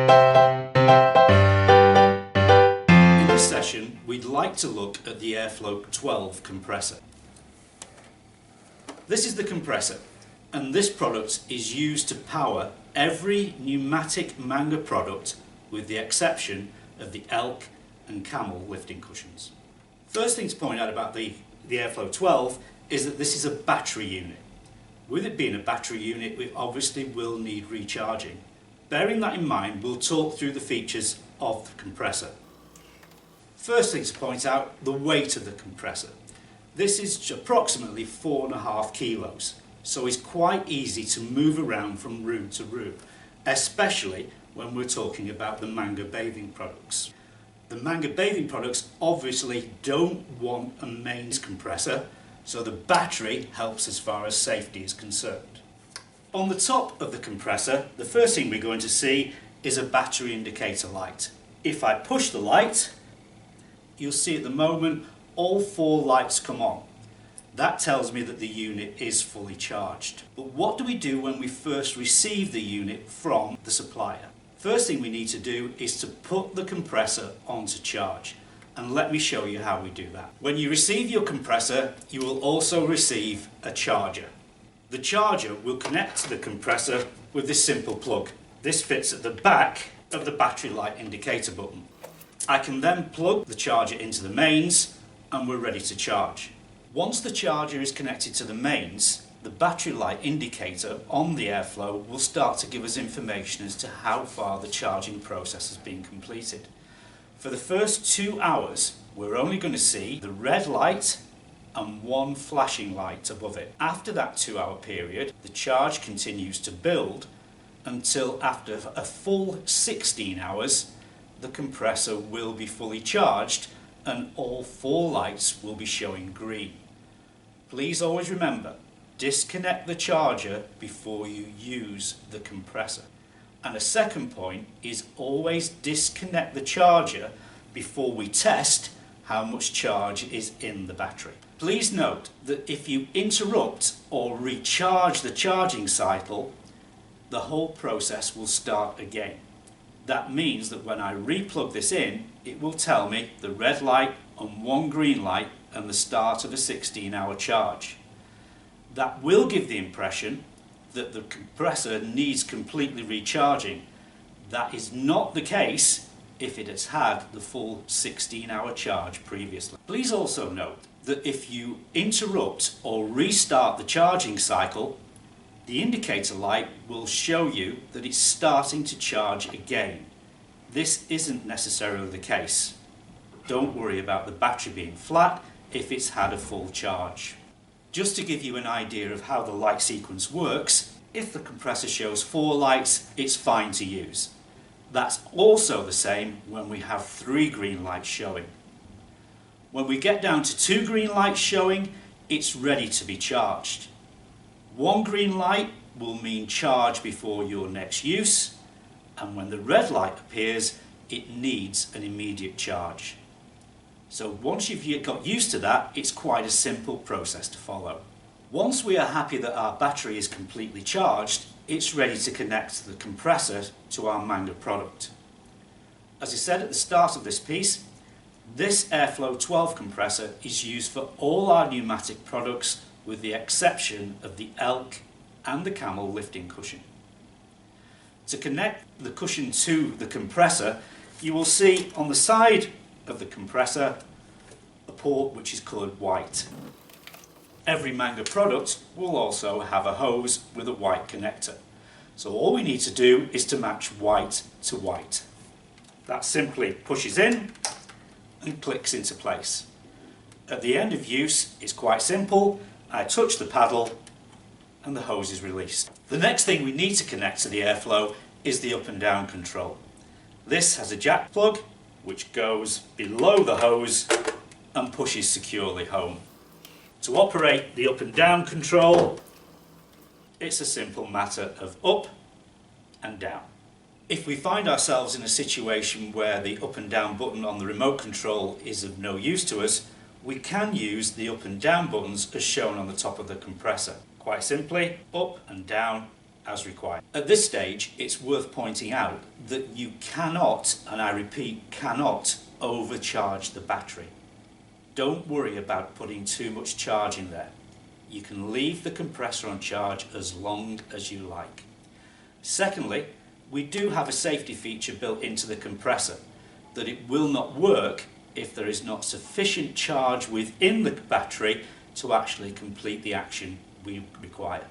In this session, we'd like to look at the Airflo 12 compressor. This is the compressor, and this product is used to power every pneumatic Manga product with the exception of the elk and camel lifting cushions. First thing to point out about the Airflo 12 is that this is a battery unit. With it being a battery unit, we obviously will need recharging. Bearing that in mind, we'll talk through the features of the compressor. First thing to point out, the weight of the compressor. This is approximately 4.5 kilos, so it's quite easy to move around from room to room, especially when we're talking about the Manga bathing products. The Manga bathing products obviously don't want a mains compressor, so the battery helps as far as safety is concerned. On the top of the compressor, the first thing we're going to see is a battery indicator light. If I push the light, you'll see at the moment all 4 lights come on. That tells me that the unit is fully charged. But what do we do when we first receive the unit from the supplier? First thing we need to do is to put the compressor onto charge. And let me show you how we do that. When you receive your compressor, you will also receive a charger. The charger will connect to the compressor with this simple plug. This fits at the back of the battery light indicator button. I can then plug the charger into the mains and we're ready to charge. Once the charger is connected to the mains, the battery light indicator on the Airflo will start to give us information as to how far the charging process has been completed. For the first 2 hours, we're only going to see the red light and 1 flashing light above it. After that 2-hour period, the charge continues to build until after a full 16 hours, the compressor will be fully charged and all 4 lights will be showing green. Please always remember, disconnect the charger before you use the compressor. And a second point is always disconnect the charger before we test how much charge is in the battery. Please note that if you interrupt or recharge the charging cycle, the whole process will start again. That means that when I re-plug this in, it will tell me the red light and 1 green light and the start of a 16-hour charge. That will give the impression that the compressor needs completely recharging. That is not the case if it has had the full 16-hour charge previously. Please also note that if you interrupt or restart the charging cycle, the indicator light will show you that it's starting to charge again. This isn't necessarily the case. Don't worry about the battery being flat if it's had a full charge. Just to give you an idea of how the light sequence works, if the compressor shows 4 lights, it's fine to use. That's also the same when we have 3 green lights showing. When we get down to 2 green lights showing, it's ready to be charged. 1 green light will mean charge before your next use, and when the red light appears, it needs an immediate charge. So once you've got used to that, it's quite a simple process to follow. Once we are happy that our battery is completely charged, it's ready to connect the compressor to our Manga product. As I said at the start of this piece, this Airflo 12 compressor is used for all our pneumatic products with the exception of the elk and the camel lifting cushion. To connect the cushion to the compressor, you will see on the side of the compressor a port which is coloured white. Every Manga product will also have a hose with a white connector. So all we need to do is to match white to white. That simply pushes in and clicks into place. At the end of use, it's quite simple. I touch the paddle and the hose is released. The next thing we need to connect to the Airflo is the up and down control. This has a jack plug which goes below the hose and pushes securely home. To operate the up and down control, it's a simple matter of up and down. If we find ourselves in a situation where the up and down button on the remote control is of no use to us, we can use the up and down buttons as shown on the top of the compressor. Quite simply, up and down as required. At this stage, it's worth pointing out that you cannot, and I repeat, cannot overcharge the battery. Don't worry about putting too much charge in there. You can leave the compressor on charge as long as you like. Secondly, we do have a safety feature built into the compressor that it will not work if there is not sufficient charge within the battery to actually complete the action we require.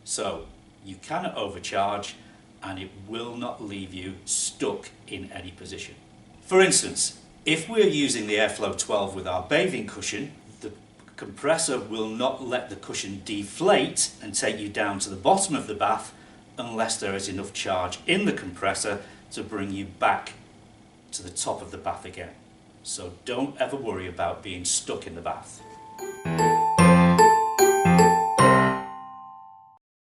So you cannot overcharge and it will not leave you stuck in any position. For instance, if we're using the Airflo 12 with our bathing cushion, the compressor will not let the cushion deflate and take you down to the bottom of the bath unless there is enough charge in the compressor to bring you back to the top of the bath again. So don't ever worry about being stuck in the bath.